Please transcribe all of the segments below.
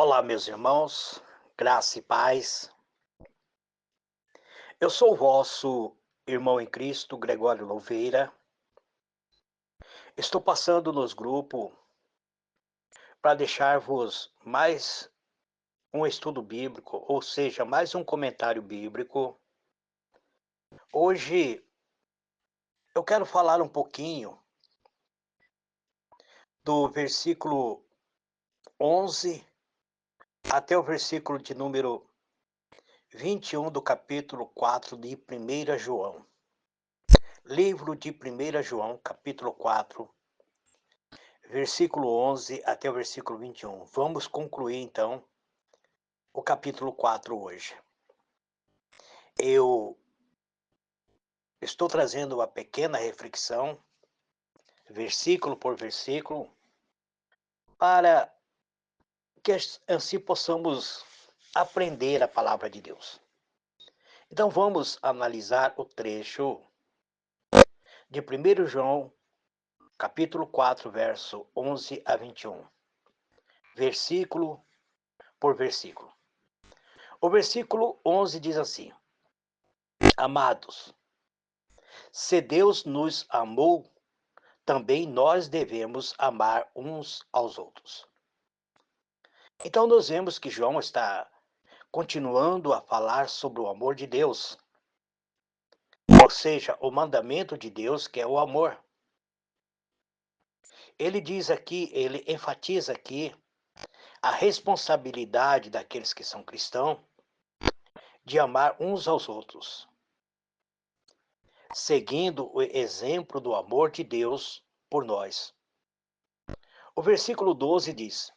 Olá, meus irmãos, graça e paz. Eu sou o vosso irmão em Cristo, Gregório Louveira. Estou passando nos grupos para deixar-vos mais um estudo bíblico, ou seja, mais um comentário bíblico. Hoje eu quero falar um pouquinho do versículo 11 até o versículo de número 21 do capítulo 4 de 1 João. Livro de 1 João, capítulo 4, versículo 11 até o versículo 21. Vamos concluir, então, o capítulo 4 hoje. Eu estou trazendo uma pequena reflexão, versículo por versículo, para que assim possamos aprender a palavra de Deus. Então, vamos analisar o trecho de 1 João, capítulo 4, verso 11 a 21. Versículo por versículo. O versículo 11 diz assim: Amados, se Deus nos amou, também nós devemos amar uns aos outros. Então, nós vemos que João está continuando a falar sobre o amor de Deus, ou seja, o mandamento de Deus, que é o amor. Ele diz aqui, ele enfatiza aqui a responsabilidade daqueles que são cristãos de amar uns aos outros, seguindo o exemplo do amor de Deus por nós. O versículo 12 diz: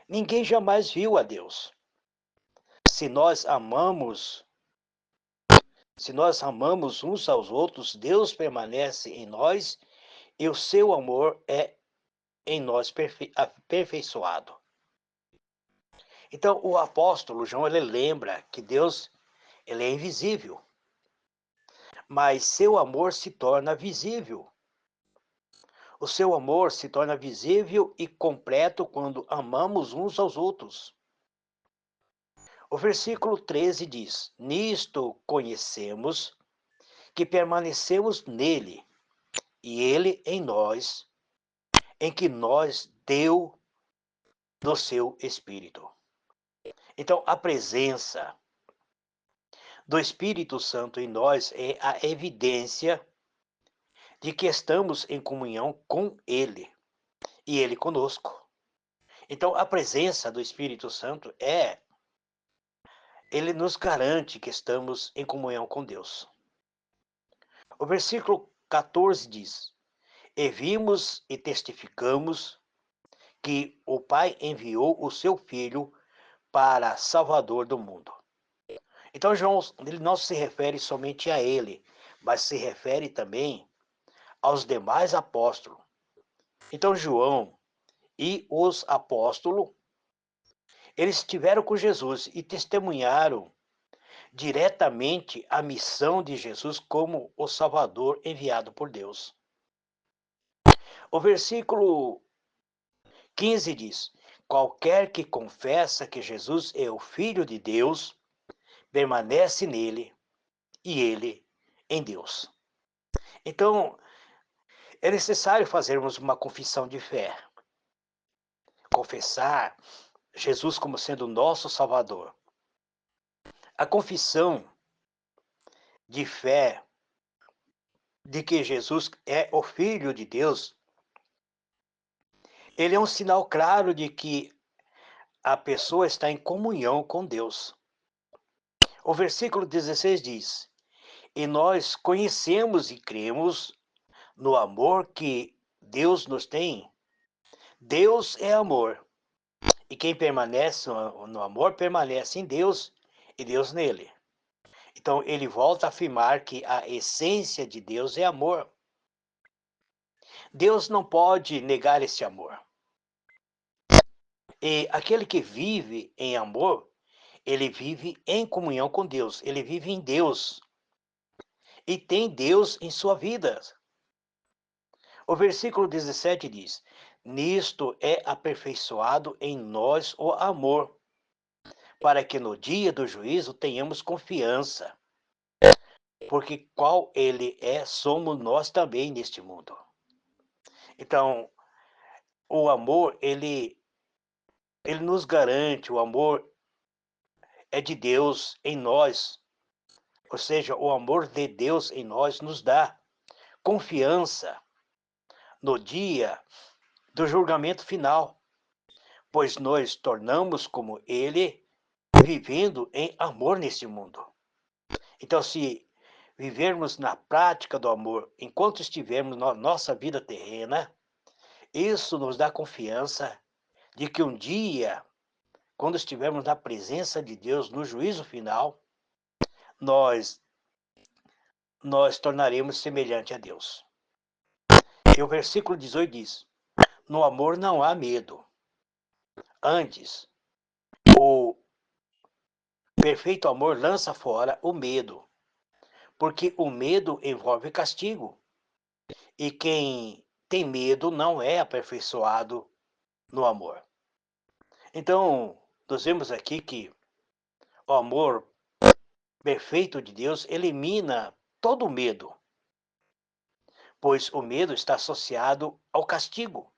Ninguém jamais viu a Deus. Se nós amamos, se nós amamos uns aos outros, Deus permanece em nós e o seu amor é em nós aperfeiçoado. Então, o apóstolo João, ele lembra que Deus, ele é invisível, mas seu amor se torna visível. O seu amor se torna visível e completo quando amamos uns aos outros. O versículo 13 diz: Nisto conhecemos que permanecemos nele e ele em nós, em que nós deu do seu Espírito. Então, a presença do Espírito Santo em nós é a evidência de que estamos em comunhão com ele e ele conosco. Então, a presença do Espírito Santo ele nos garante que estamos em comunhão com Deus. O versículo 14 diz: E vimos e testificamos que o Pai enviou o seu Filho para Salvador do mundo. Então, João, ele não se refere somente a ele, mas se refere também aos demais apóstolos. Então, João e os apóstolos, eles estiveram com Jesus e testemunharam diretamente a missão de Jesus como o Salvador enviado por Deus. O versículo 15 diz: Qualquer que confessa que Jesus é o Filho de Deus, permanece nele e ele em Deus. Então, é necessário fazermos uma confissão de fé. Confessar Jesus como sendo nosso Salvador. A confissão de fé de que Jesus é o Filho de Deus, ele é um sinal claro de que a pessoa está em comunhão com Deus. O versículo 16 diz: E nós conhecemos e cremos no amor que Deus nos tem. Deus é amor. E quem permanece no amor permanece em Deus e Deus nele. Então ele volta a afirmar que a essência de Deus é amor. Deus não pode negar esse amor. E aquele que vive em amor, ele vive em comunhão com Deus, ele vive em Deus. E tem Deus em sua vida. O versículo 17 diz: nisto é aperfeiçoado em nós o amor, para que no dia do juízo tenhamos confiança, porque qual ele é, somos nós também neste mundo. Então, o amor, ele nos garante, o amor é de Deus em nós, ou seja, o amor de Deus em nós nos dá confiança no dia do julgamento final, pois nós tornamos como ele, vivendo em amor neste mundo. Então, se vivermos na prática do amor enquanto estivermos na nossa vida terrena, isso nos dá confiança de que um dia, quando estivermos na presença de Deus no juízo final, nós tornaremos semelhante a Deus. E o versículo 18 diz: no amor não há medo. Antes, o perfeito amor lança fora o medo, porque o medo envolve castigo. E quem tem medo não é aperfeiçoado no amor. Então, nós vemos aqui que o amor perfeito de Deus elimina todo o medo, pois o medo está associado ao castigo.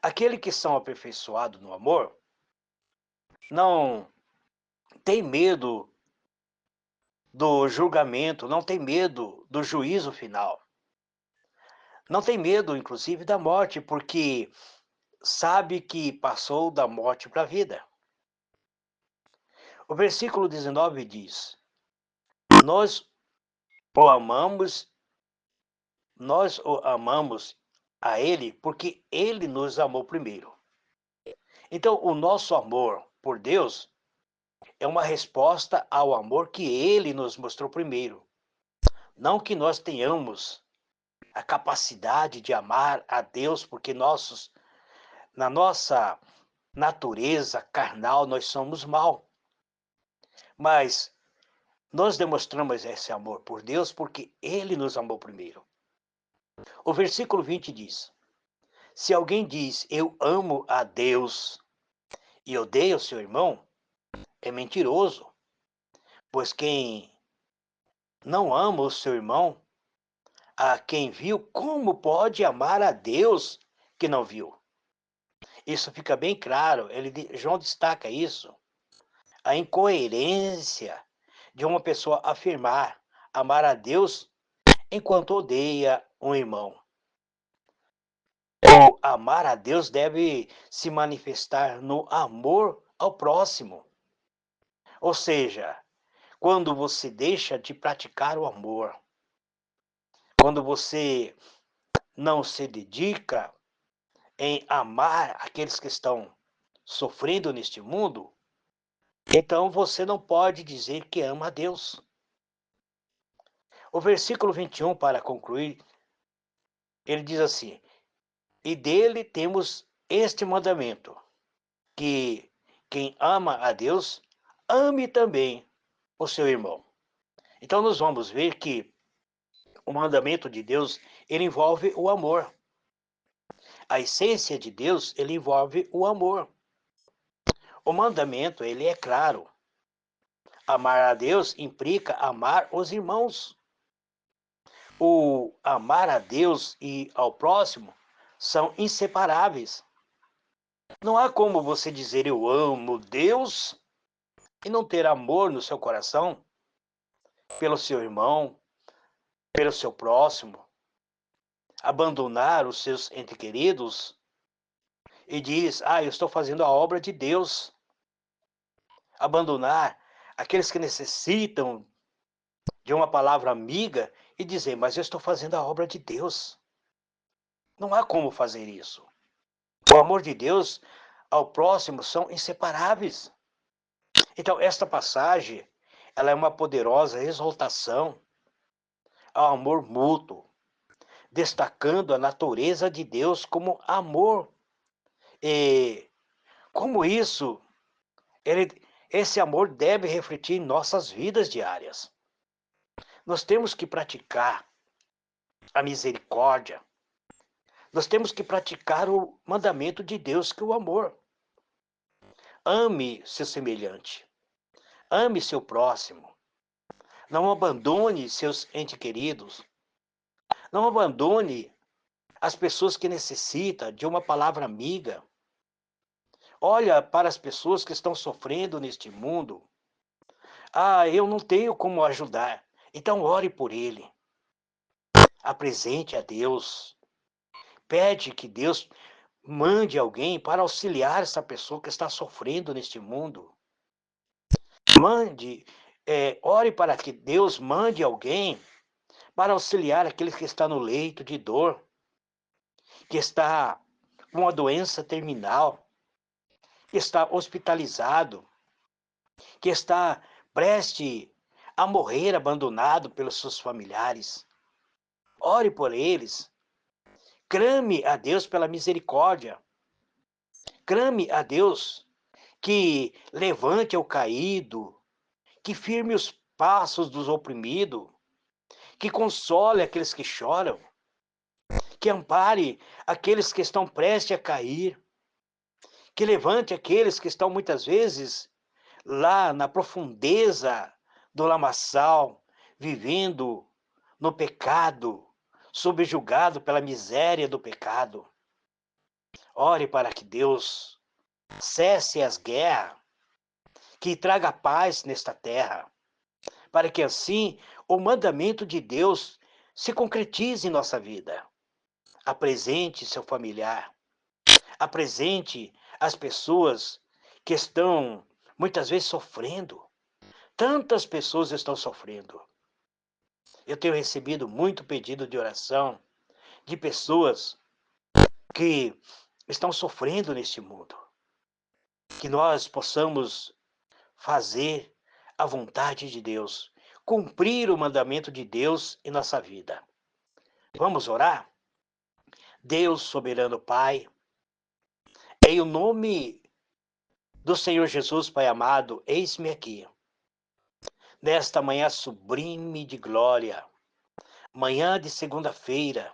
Aqueles que são aperfeiçoados no amor não tem medo do julgamento, não tem medo do juízo final. Não tem medo, inclusive, da morte, porque sabe que passou da morte para a vida. O versículo 19 diz: Nós o amamos, nós o amamos a Ele porque Ele nos amou primeiro. Então, o nosso amor por Deus é uma resposta ao amor que Ele nos mostrou primeiro. Não que nós tenhamos a capacidade de amar a Deus, porque na nossa natureza carnal nós somos mal. Mas nós demonstramos esse amor por Deus porque Ele nos amou primeiro. O versículo 20 diz: Se alguém diz eu amo a Deus e odeia o seu irmão, é mentiroso, pois quem não ama o seu irmão, a quem viu, como pode amar a Deus que não viu? Isso fica bem claro, João destaca isso, a incoerência de uma pessoa afirmar amar a Deus enquanto odeia um irmão. O amar a Deus deve se manifestar no amor ao próximo. Ou seja, quando você deixa de praticar o amor, quando você não se dedica em amar aqueles que estão sofrendo neste mundo, então você não pode dizer que ama a Deus. O versículo 21, para concluir, ele diz assim: E dele temos este mandamento, que quem ama a Deus, ame também o seu irmão. Então nós vamos ver que o mandamento de Deus, ele envolve o amor. A essência de Deus, ele envolve o amor. O mandamento, ele é claro. Amar a Deus implica amar os irmãos. O amar a Deus e ao próximo são inseparáveis. Não há como você dizer eu amo Deus e não ter amor no seu coração pelo seu irmão, pelo seu próximo, abandonar os seus entes queridos e diz: eu estou fazendo a obra de Deus. Abandonar aqueles que necessitam de uma palavra amiga e dizer: mas eu estou fazendo a obra de Deus. Não há como fazer isso. O amor de Deus ao próximo são inseparáveis. Então, esta passagem, ela é uma poderosa exaltação ao amor mútuo, destacando a natureza de Deus como amor. E como isso, esse amor deve refletir em nossas vidas diárias. Nós temos que praticar a misericórdia. Nós temos que praticar o mandamento de Deus, que é o amor. Ame seu semelhante. Ame seu próximo. Não abandone seus entes queridos. Não abandone as pessoas que necessitam de uma palavra amiga. Olha para as pessoas que estão sofrendo neste mundo. Ah, eu não tenho como ajudar. Então ore por ele. Apresente a Deus. Pede que Deus mande alguém para auxiliar essa pessoa que está sofrendo neste mundo. Ore para que Deus mande alguém para auxiliar aquele que está no leito de dor, que está com uma doença terminal, que está hospitalizado, que está prestes a morrer abandonado pelos seus familiares. Ore por eles. Clame a Deus pela misericórdia. Clame a Deus que levante o caído, que firme os passos dos oprimidos, que console aqueles que choram, que ampare aqueles que estão prestes a cair, que levante aqueles que estão muitas vezes lá na profundeza do lamaçal, vivendo no pecado, subjugado pela miséria do pecado. Ore para que Deus cesse as guerras, que traga paz nesta terra, para que assim o mandamento de Deus se concretize em nossa vida. Apresente seu familiar, apresente as pessoas que estão muitas vezes sofrendo. Tantas pessoas estão sofrendo. Eu tenho recebido muito pedido de oração de pessoas que estão sofrendo neste mundo. Que nós possamos fazer a vontade de Deus, cumprir o mandamento de Deus em nossa vida. Vamos orar? Deus soberano Pai, em o nome do Senhor Jesus, Pai amado, eis-me aqui, nesta manhã sublime de glória, manhã de segunda-feira.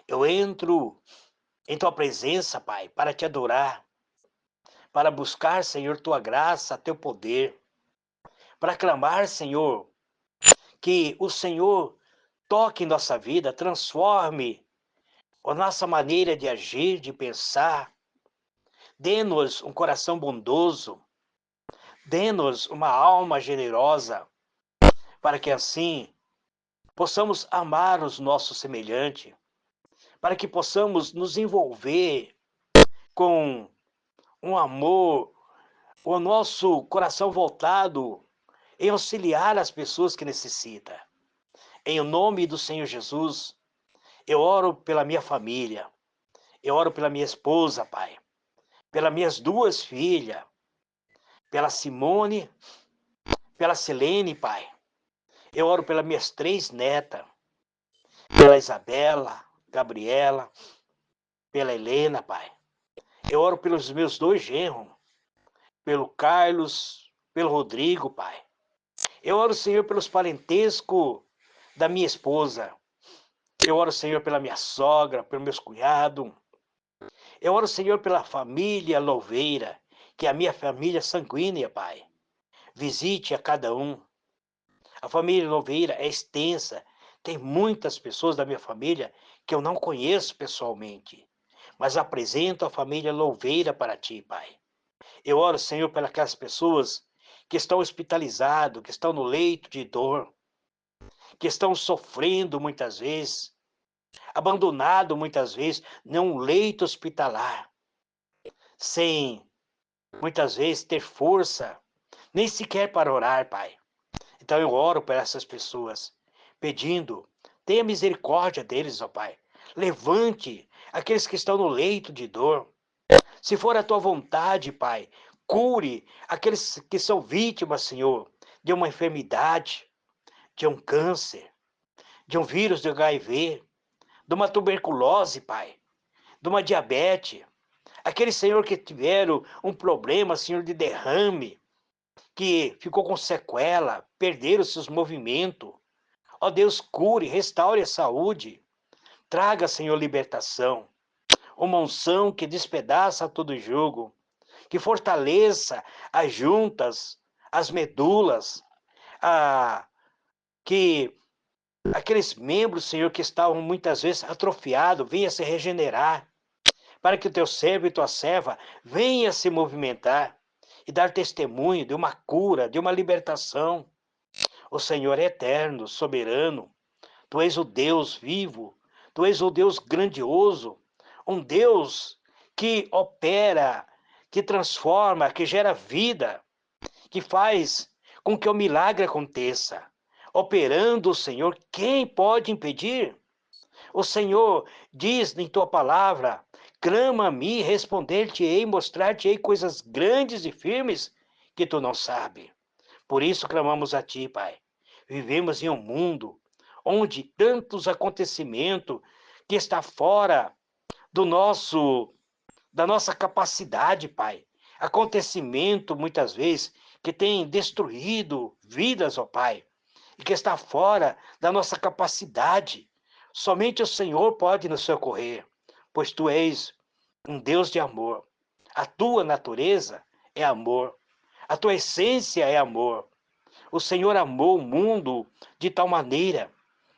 Eu entro em tua presença, Pai, para te adorar, para buscar, Senhor, tua graça, teu poder, para clamar, Senhor, que o Senhor toque em nossa vida, transforme a nossa maneira de agir, de pensar, dê-nos um coração bondoso, dê-nos uma alma generosa, para que assim possamos amar os nossos semelhantes, para que possamos nos envolver com um amor, o nosso coração voltado em auxiliar as pessoas que necessitam. Em nome do Senhor Jesus, eu oro pela minha família, eu oro pela minha esposa, Pai, pelas minhas duas filhas, pela Simone, pela Selene, Pai. Eu oro pelas minhas três netas, pela Isabela, Gabriela, pela Helena, Pai. Eu oro pelos meus dois genros, pelo Carlos, pelo Rodrigo, Pai. Eu oro, Senhor, pelos parentescos da minha esposa. Eu oro, Senhor, pela minha sogra, pelos meus cunhados. Eu oro, Senhor, pela família Louveira, que é a minha família sanguínea, Pai. Visite a cada um. A família Louveira é extensa. Tem muitas pessoas da minha família que eu não conheço pessoalmente. Mas apresento a família Louveira para ti, Pai. Eu oro, Senhor, pelas aquelas pessoas que estão hospitalizadas, que estão no leito de dor, que estão sofrendo muitas vezes, abandonado muitas vezes, num leito hospitalar, sem muitas vezes ter força, nem sequer para orar, Pai. Então eu oro por essas pessoas, pedindo, tenha misericórdia deles, ó Pai. Levante aqueles que estão no leito de dor. Se for a tua vontade, Pai, cure aqueles que são vítimas, Senhor, de uma enfermidade, de um câncer, de um vírus de HIV, de uma tuberculose, Pai, de uma diabetes. Aqueles, Senhor, que tiveram um problema, Senhor, de derrame, que ficou com sequela, perderam seus movimentos. Ó Deus, cure, restaure a saúde. traga, Senhor, libertação. Uma unção que despedaça todo jugo, que fortaleça as juntas, as medulas, que aqueles membros, Senhor, que estavam muitas vezes atrofiados, venha se regenerar, para que o teu servo e tua serva venha se movimentar e dar testemunho de uma cura, de uma libertação. O Senhor é eterno, soberano. Tu és o Deus vivo, tu és o Deus grandioso, um Deus que opera, que transforma, que gera vida, que faz com que o milagre aconteça. Operando o Senhor, quem pode impedir? O Senhor diz em tua palavra: clama a mim, responder-te-ei, mostrar-te-ei coisas grandes e firmes que tu não sabes. Por isso clamamos a ti, Pai. Vivemos em um mundo onde tantos acontecimentos que está fora do da nossa capacidade, Pai. Acontecimento, muitas vezes, que tem destruído vidas, ó Pai, e que está fora da nossa capacidade. Somente o Senhor pode nos socorrer, pois Tu és um Deus de amor. A Tua natureza é amor. A Tua essência é amor. O Senhor amou o mundo de tal maneira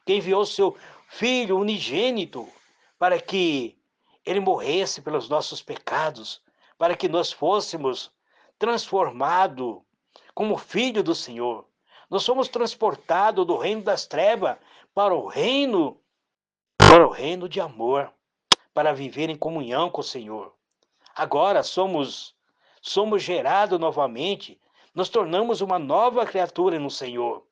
que enviou seu Filho unigênito para que ele morresse pelos nossos pecados, para que nós fôssemos transformados como filho do Senhor. Nós somos transportados do reino das trevas para o reino de amor, para viver em comunhão com o Senhor. Agora somos gerados novamente, nos tornamos uma nova criatura no Senhor.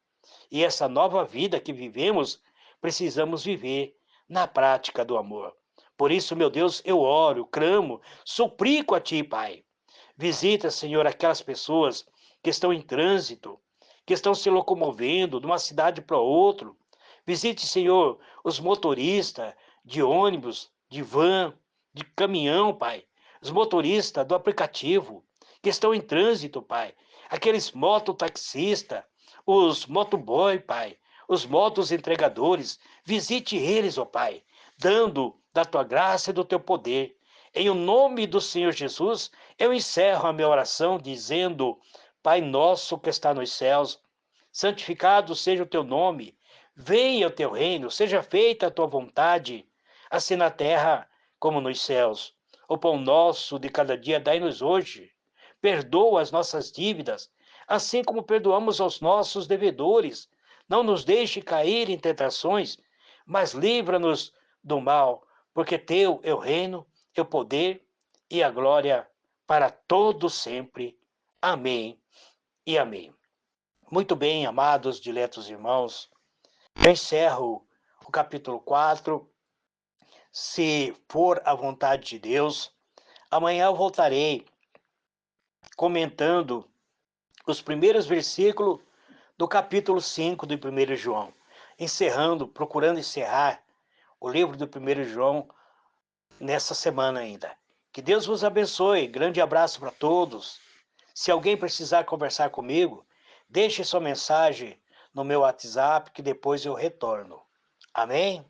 E essa nova vida que vivemos, precisamos viver na prática do amor. Por isso, meu Deus, eu oro, clamo, suplico a Ti, Pai. Visita, Senhor, aquelas pessoas que estão em trânsito, que estão se locomovendo de uma cidade para outra. Visite, Senhor, os motoristas de ônibus, de van, de caminhão, Pai. Os motoristas do aplicativo que estão em trânsito, Pai. Aqueles mototaxistas, os motoboy, Pai. Os motos entregadores. Visite eles, ó Pai, dando da Tua graça e do Teu poder. Em o nome do Senhor Jesus, eu encerro a minha oração dizendo: Pai nosso que está nos céus, santificado seja o Teu nome. Venha o Teu reino, seja feita a Tua vontade, assim na terra como nos céus. O pão nosso de cada dia dai-nos hoje. Perdoa as nossas dívidas, assim como perdoamos aos nossos devedores. Não nos deixe cair em tentações, mas livra-nos do mal, porque Teu é o reino, é o poder e a glória para todo sempre. Amém e amém. Muito bem, amados, diletos irmãos, eu encerro o capítulo 4. Se for a vontade de Deus, amanhã eu voltarei comentando os primeiros versículos do capítulo 5 do 1 João, procurando encerrar o livro do 1 João nessa semana ainda. Que Deus vos abençoe. Grande abraço para todos. Se alguém precisar conversar comigo, deixe sua mensagem no meu WhatsApp que depois eu retorno. Amém?